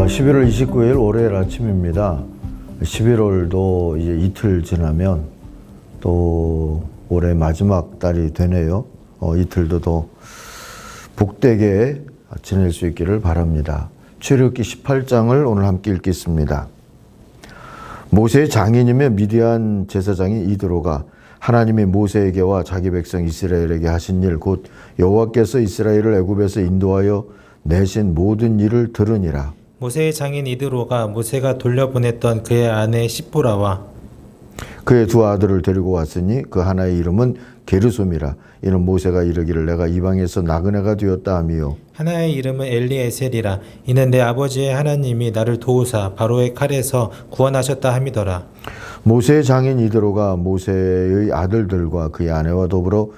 11월 29일 월요일 아침입니다. 11월도 이제 이틀 지나면 또 올해 마지막 달이 되네요. 이틀도 더 복되게 지낼 수 있기를 바랍니다. 출애굽기 18장을 오늘 함께 읽겠습니다. 모세의 장인이며 미디안 제사장인 이드로가 하나님이 모세에게와 자기 백성 이스라엘에게 하신 일 곧 여호와께서 이스라엘을 애굽에서 인도하여 내신 모든 일을 들으니라. 모세의 장인 이드로가 모세가 돌려보냈던 그의 아내 시보라와 그의 두 아들을 데리고 왔으니 그 하나의 이름은 게르솜이라. 이는 모세가 이르기를 내가 이방에서 나그네가 되었다 하미요. 하나의 이름은 엘리에셀이라. 이는 내 아버지의 하나님이 나를 도우사 바로의 칼에서 구원하셨다 함이더라. 모세의 장인 이드로가 모세의 아들들과 그의 아내와 더불어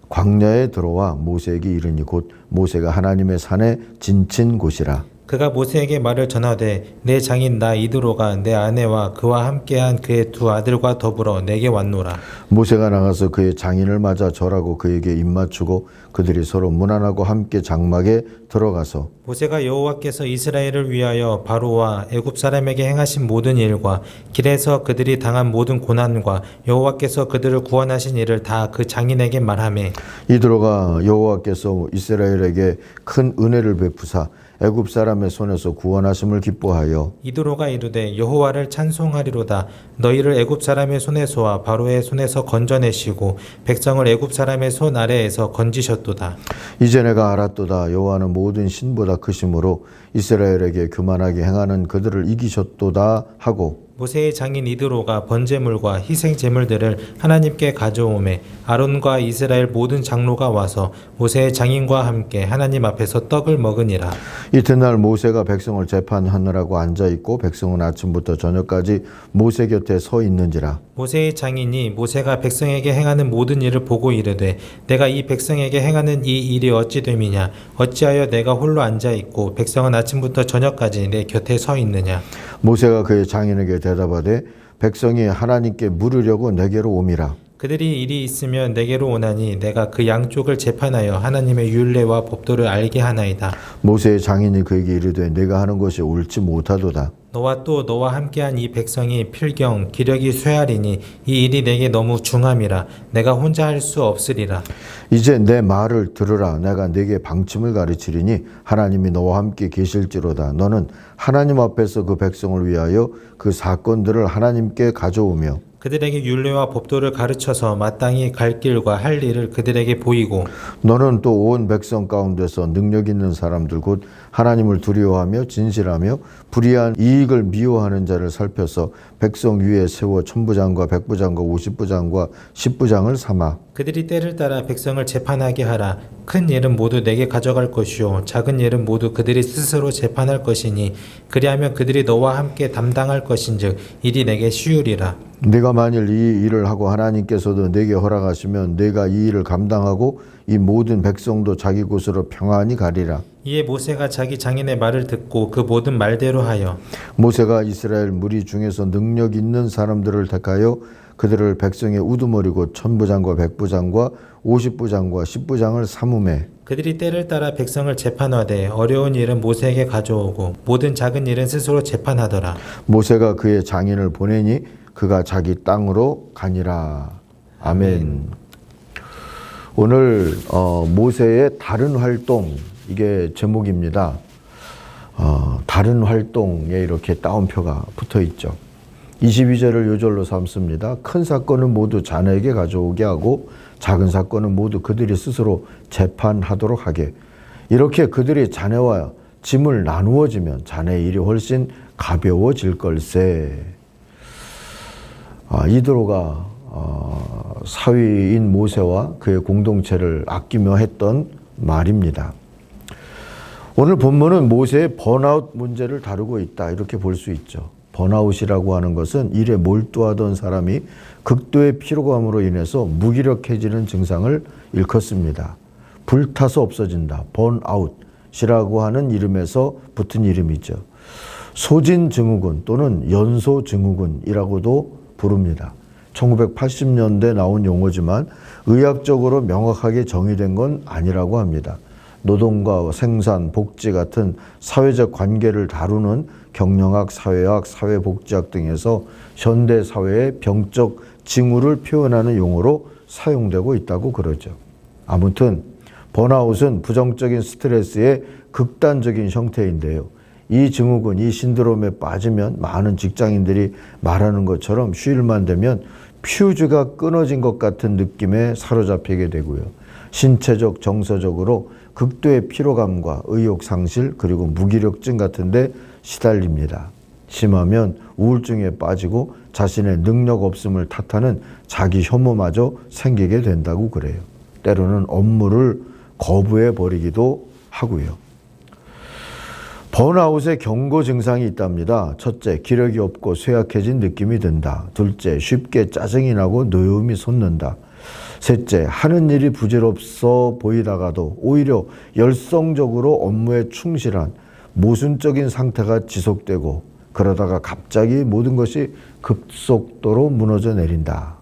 광야에 들어와 모세에게 이르니 곧 모세가 하나님의 산에 진친 곳이라. 그가 모세에게 말을 전하되 내 장인 나 이드로가 내 아내와 그와 함께한 그의 두 아들과 더불어 내게 왔노라. 모세가 나가서 그의 장인을 맞아 절하고 그에게 입맞추고 그들이 서로 문안하고 함께 장막에 들어가서 모세가 여호와께서 이스라엘을 위하여 바로와 애굽 사람에게 행하신 모든 일과 길에서 그들이 당한 모든 고난과 여호와께서 그들을 구원하신 일을 다 그 장인에게 말하매 이드로가 여호와께서 이스라엘에게 큰 은혜를 베푸사 애굽 사람의 손에서 구원하심을 기뻐하여 이드로가 이르되 여호와를 찬송하리로다. 너희를 애굽 사람의 손에서와 바로의 손에서 건져내시고 백성을 애굽 사람의 손 아래에서 건지셨도다. 이제 내가 알았도다. 여호와는 모든 신보다 크심으로 이스라엘에게 교만하게 행하는 그들을 이기셨도다 하고 모세의 장인 이드로가 번제물과 희생 제물들을 하나님께 가져오매 아론과 이스라엘 모든 장로가 와서 모세의 장인과 함께 하나님 앞에서 떡을 먹으니라. 이튿날 모세가 백성을 재판하느라고 앉아있고 백성은 아침부터 저녁까지 모세 곁에 서 있는지라. 모세의 장인이 모세가 백성에게 행하는 모든 일을 보고 이르되 내가 이 백성에게 행하는 이 일이 어찌 됨이냐. 어찌하여 내가 홀로 앉아있고 백성은 아침부터 저녁까지 내 곁에 서 있느냐. 모세가 그의 장인에게 대답하되 백성이 하나님께 물으려고 내게로 오미라. 그들이 일이 있으면 내게로 오나니 내가 그 양쪽을 재판하여 하나님의 율례와 법도를 알게 하나이다. 모세의 장인이 그에게 이르되 내가 하는 것이 옳지 못하도다. 너와 또 너와 함께한 이 백성이 필경 기력이 쇠하리니 이 일이 내게 너무 중함이라. 내가 혼자 할 수 없으리라. 이제 내 말을 들으라. 내가 네게 방침을 가르치리니 하나님이 너와 함께 계실지로다. 너는 하나님 앞에서 그 백성을 위하여 그 사건들을 하나님께 가져오며 그들에게 율례와 법도를 가르쳐서 마땅히 갈 길과 할 일을 그들에게 보이고 너는 또 온 백성 가운데서 능력 있는 사람들 곧 하나님을 두려워하며 진실하며 불의한 이익을 미워하는 자를 살펴서 백성 위에 세워 천부장과 백부장과 50부장과 10부장을 삼아 그들이 때를 따라 백성을 재판하게 하라. 큰 일은 모두 내게 가져갈 것이요 작은 일은 모두 그들이 스스로 재판할 것이니 그리하면 그들이 너와 함께 담당할 것인즉 일이 내게 쉬우리라. 네가 만일 이 일을 하고 하나님께서도 네게 허락하시면 네가 이 일을 감당하고 이 모든 백성도 자기 곳으로 평안히 가리라. 이에 모세가 자기 장인의 말을 듣고 그 모든 말대로 하여 모세가 이스라엘 무리 중에서 능력 있는 사람들을 택하여 그들을 백성의 우두머리고 천부장과 백부장과 50부장과 10부장을 삼음해 그들이 때를 따라 백성을 재판하되 어려운 일은 모세에게 가져오고 모든 작은 일은 스스로 재판하더라. 모세가 그의 장인을 보내니 그가 자기 땅으로 가니라. 아멘. 오늘 모세의 다른 활동, 이게 제목입니다. 다른 활동에 이렇게 따옴표가 붙어 있죠. 22절을 요절로 삼습니다. 큰 사건은 모두 자네에게 가져오게 하고 작은 사건은 모두 그들이 스스로 재판하도록 하게. 이렇게 그들이 자네와 짐을 나누어지면 자네의 일이 훨씬 가벼워질 걸세. 이드로가 사위인 모세와 그의 공동체를 아끼며 했던 말입니다. 오늘 본문은 모세의 번아웃 문제를 다루고 있다, 이렇게 볼 수 있죠. 번아웃이라고 하는 것은 일에 몰두하던 사람이 극도의 피로감으로 인해서 무기력해지는 증상을 일컫습니다. 불타서 없어진다. 번아웃이라고 하는 이름에서 붙은 이름이죠. 소진증후군 또는 연소증후군이라고도 부릅니다. 1980년대 나온 용어지만 의학적으로 명확하게 정의된 건 아니라고 합니다. 노동과 생산, 복지 같은 사회적 관계를 다루는 경영학, 사회학, 사회복지학 등에서 현대 사회의 병적 징후를 표현하는 용어로 사용되고 있다고 그러죠. 아무튼 번아웃은 부정적인 스트레스의 극단적인 형태인데요. 이 증후군, 이 신드롬에 빠지면 많은 직장인들이 말하는 것처럼 휴일만 되면 퓨즈가 끊어진 것 같은 느낌에 사로잡히게 되고요. 신체적, 정서적으로 극도의 피로감과 의욕 상실, 그리고 무기력증 같은 데 시달립니다. 심하면 우울증에 빠지고 자신의 능력 없음을 탓하는 자기 혐오마저 생기게 된다고 그래요. 때로는 업무를 거부해 버리기도 하고요. 번아웃의 경고 증상이 있답니다. 첫째, 기력이 없고 쇠약해진 느낌이 든다. 둘째, 쉽게 짜증이 나고 노여움이 솟는다. 셋째, 하는 일이 부질없어 보이다가도 오히려 열성적으로 업무에 충실한 모순적인 상태가 지속되고 그러다가 갑자기 모든 것이 급속도로 무너져 내린다.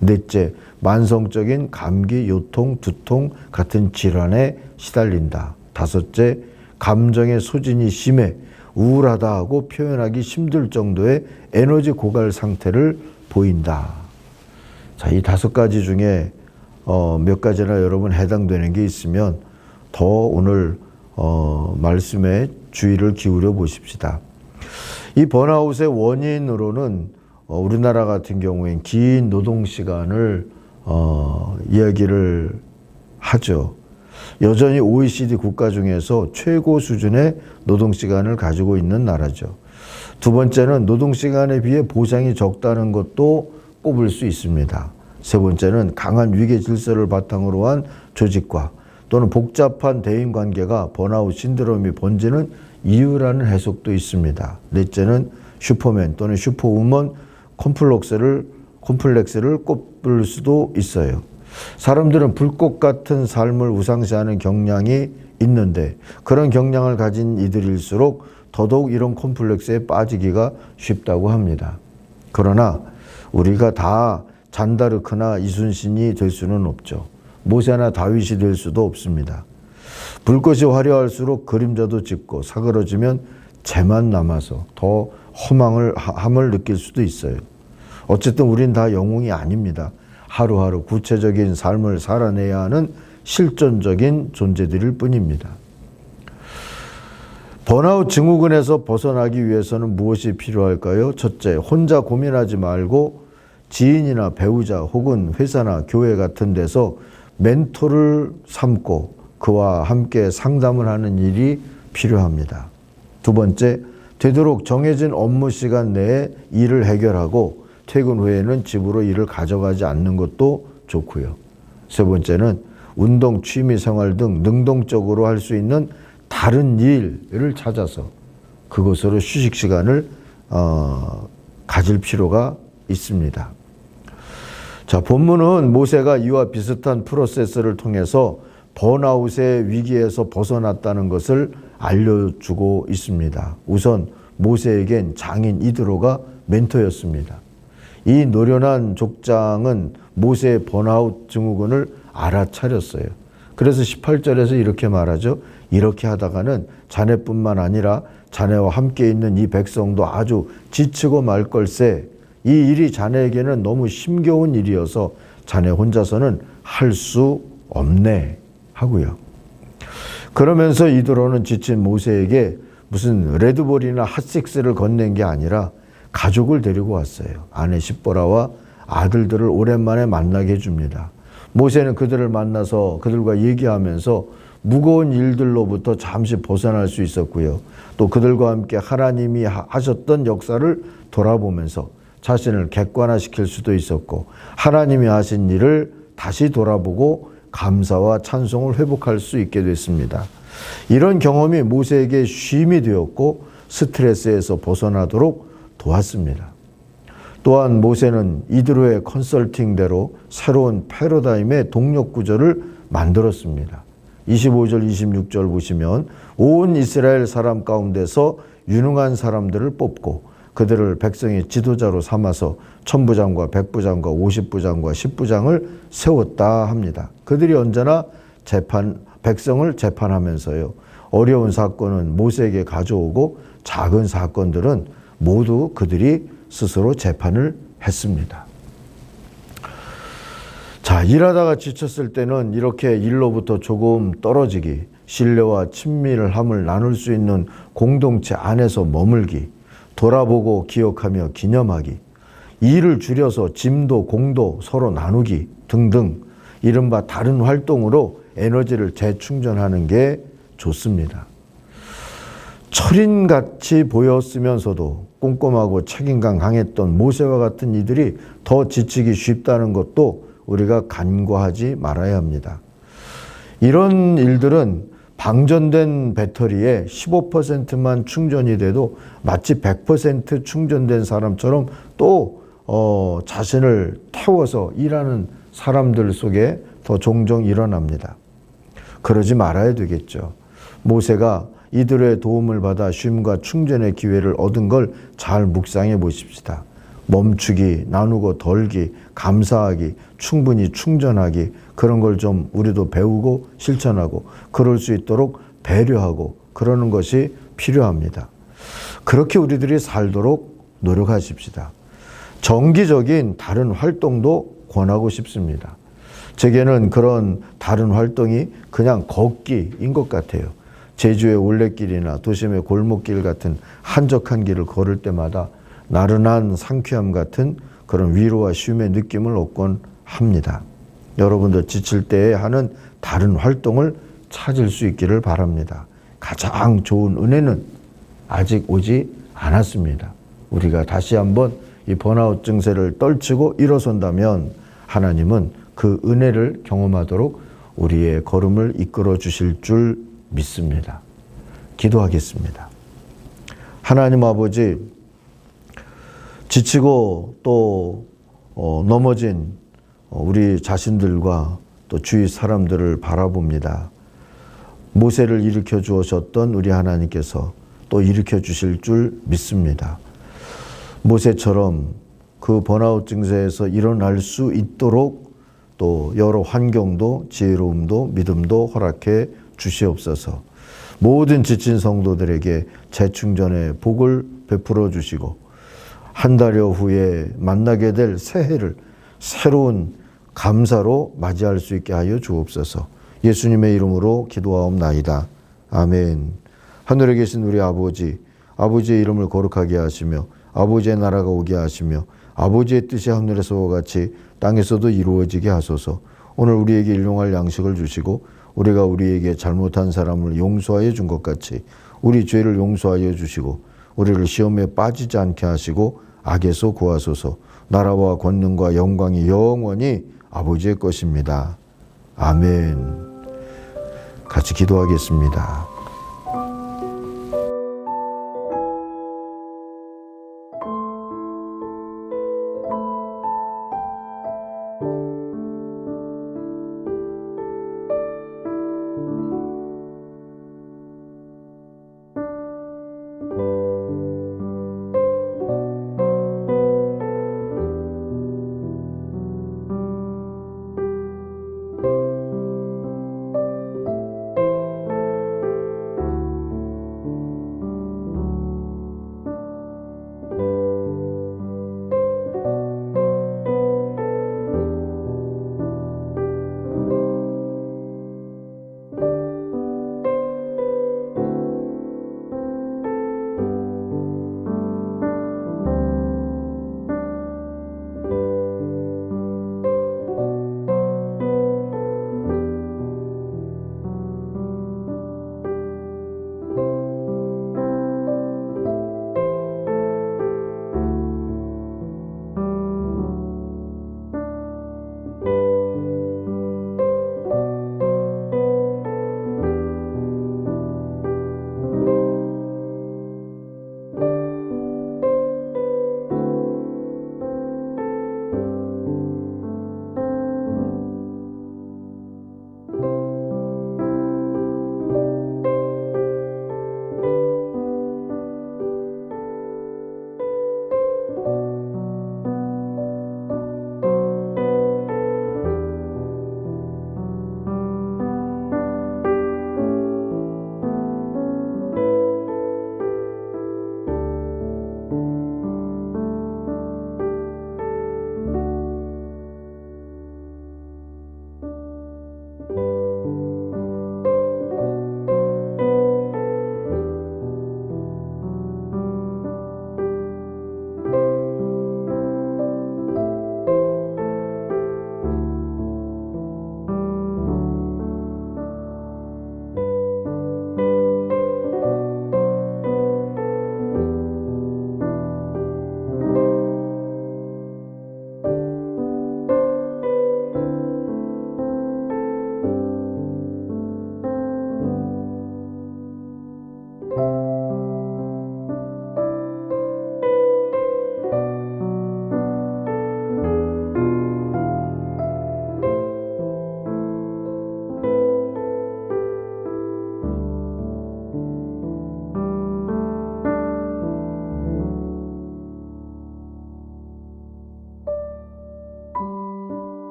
넷째, 만성적인 감기, 요통, 두통 같은 질환에 시달린다. 다섯째, 감정의 소진이 심해 우울하다 하고 표현하기 힘들 정도의 에너지 고갈 상태를 보인다. 자, 이 5가지 중에 몇 가지나 여러분 해당되는 게 있으면 더 오늘 말씀에 주의를 기울여 보십시다. 이 번아웃의 원인으로는 우리나라 같은 경우엔 긴 노동 시간을 이야기를 하죠. 여전히 OECD 국가 중에서 최고 수준의 노동시간을 가지고 있는 나라죠. 두 번째는 노동시간에 비해 보상이 적다는 것도 꼽을 수 있습니다. 세 번째는 강한 위계 질서를 바탕으로 한 조직과 또는 복잡한 대인관계가 번아웃 신드롬이 번지는 이유라는 해석도 있습니다. 넷째는 슈퍼맨 또는 슈퍼우먼 콤플렉스를 꼽을 수도 있어요. 사람들은 불꽃 같은 삶을 우상시하는 경향이 있는데 그런 경향을 가진 이들일수록 더더욱 이런 콤플렉스에 빠지기가 쉽다고 합니다. 그러나 우리가 다 잔다르크나 이순신이 될 수는 없죠. 모세나 다윗이 될 수도 없습니다. 불꽃이 화려할수록 그림자도 짙고 사그러지면 재만 남아서 더 함을 느낄 수도 있어요. 어쨌든 우린 다 영웅이 아닙니다. 하루하루 구체적인 삶을 살아내야 하는 실존적인 존재들일 뿐입니다. 번아웃 증후군에서 벗어나기 위해서는 무엇이 필요할까요? 첫째, 혼자 고민하지 말고 지인이나 배우자 혹은 회사나 교회 같은 데서 멘토를 삼고 그와 함께 상담을 하는 일이 필요합니다. 두 번째, 되도록 정해진 업무 시간 내에 일을 해결하고 퇴근 후에는 집으로 일을 가져가지 않는 것도 좋고요. 세 번째는 운동, 취미 생활 등 능동적으로 할 수 있는 다른 일을 찾아서 그것으로 휴식 시간을 가질 필요가 있습니다. 자, 본문은 모세가 이와 비슷한 프로세스를 통해서 번아웃의 위기에서 벗어났다는 것을 알려주고 있습니다. 우선 모세에겐 장인 이드로가 멘토였습니다. 이 노련한 족장은 모세의 번아웃 증후군을 알아차렸어요. 그래서 18절에서 이렇게 말하죠. 이렇게 하다가는 자네뿐만 아니라 자네와 함께 있는 이 백성도 아주 지치고 말 걸세. 이 일이 자네에게는 너무 힘겨운 일이어서 자네 혼자서는 할 수 없네 하고요. 그러면서 이드로는 지친 모세에게 무슨 레드볼이나 핫식스를 건넨 게 아니라 가족을 데리고 왔어요. 아내 십보라와 아들들을 오랜만에 만나게 해줍니다. 모세는 그들을 만나서 그들과 얘기하면서 무거운 일들로부터 잠시 벗어날 수 있었고요. 또 그들과 함께 하나님이 하셨던 역사를 돌아보면서 자신을 객관화시킬 수도 있었고 하나님이 하신 일을 다시 돌아보고 감사와 찬송을 회복할 수 있게 됐습니다. 이런 경험이 모세에게 쉼이 되었고 스트레스에서 벗어나도록 도왔습니다. 또한 모세는 이드로의 컨설팅대로 새로운 패러다임의 동력 구조를 만들었습니다. 25절, 26절 보시면 온 이스라엘 사람 가운데서 유능한 사람들을 뽑고 그들을 백성의 지도자로 삼아서 천부장과 백부장과 50부장과 10부장을 세웠다 합니다. 그들이 언제나 백성을 재판하면서요. 어려운 사건은 모세에게 가져오고 작은 사건들은 모두 그들이 스스로 재판을 했습니다. 자, 일하다가 지쳤을 때는 이렇게 일로부터 조금 떨어지기, 신뢰와 친밀함을 나눌 수 있는 공동체 안에서 머물기, 돌아보고 기억하며 기념하기, 일을 줄여서 짐도 공도 서로 나누기 등등 이른바 다른 활동으로 에너지를 재충전하는 게 좋습니다. 철인같이 보였으면서도 꼼꼼하고 책임감 강했던 모세와 같은 이들이 더 지치기 쉽다는 것도 우리가 간과하지 말아야 합니다. 이런 일들은 방전된 배터리에 15%만 충전이 돼도 마치 100% 충전된 사람처럼 또 자신을 태워서 일하는 사람들 속에 더 종종 일어납니다. 그러지 말아야 되겠죠. 모세가 이들의 도움을 받아 쉼과 충전의 기회를 얻은 걸 잘 묵상해 보십시다. 멈추기, 나누고 덜기, 감사하기, 충분히 충전하기, 그런 걸 좀 우리도 배우고 실천하고 그럴 수 있도록 배려하고 그러는 것이 필요합니다. 그렇게 우리들이 살도록 노력하십시다. 정기적인 다른 활동도 권하고 싶습니다. 제게는 그런 다른 활동이 그냥 걷기인 것 같아요. 제주의 올레길이나 도심의 골목길 같은 한적한 길을 걸을 때마다 나른한 상쾌함 같은 그런 위로와 쉼의 느낌을 얻곤 합니다. 여러분도 지칠 때에 하는 다른 활동을 찾을 수 있기를 바랍니다. 가장 좋은 은혜는 아직 오지 않았습니다. 우리가 다시 한번 이 번아웃 증세를 떨치고 일어선다면 하나님은 그 은혜를 경험하도록 우리의 걸음을 이끌어 주실 줄 믿습니다. 기도하겠습니다. 하나님 아버지, 지치고 또 넘어진 우리 자신들과 또 주위 사람들을 바라봅니다. 모세를 일으켜 주셨던 우리 하나님께서 또 일으켜 주실 줄 믿습니다. 모세처럼 그 번아웃 증세에서 일어날 수 있도록 또 여러 환경도 지혜로움도 믿음도 허락해 주시옵소서. 모든 지친 성도들에게 재충전의 복을 베풀어 주시고 한 달여 후에 만나게 될 새해를 새로운 감사로 맞이할 수 있게 하여 주옵소서. 예수님의 이름으로 기도하옵나이다. 아멘. 하늘에 계신 우리 아버지, 아버지의 이름을 거룩하게 하시며 아버지의 나라가 오게 하시며 아버지의 뜻이 하늘에서와 같이 땅에서도 이루어지게 하소서. 오늘 우리에게 일용할 양식을 주시고 우리가 우리에게 잘못한 사람을 용서하여 준 것 같이 우리 죄를 용서하여 주시고 우리를 시험에 빠지지 않게 하시고 악에서 구하소서. 나라와 권능과 영광이 영원히 아버지의 것입니다. 아멘. 같이 기도하겠습니다.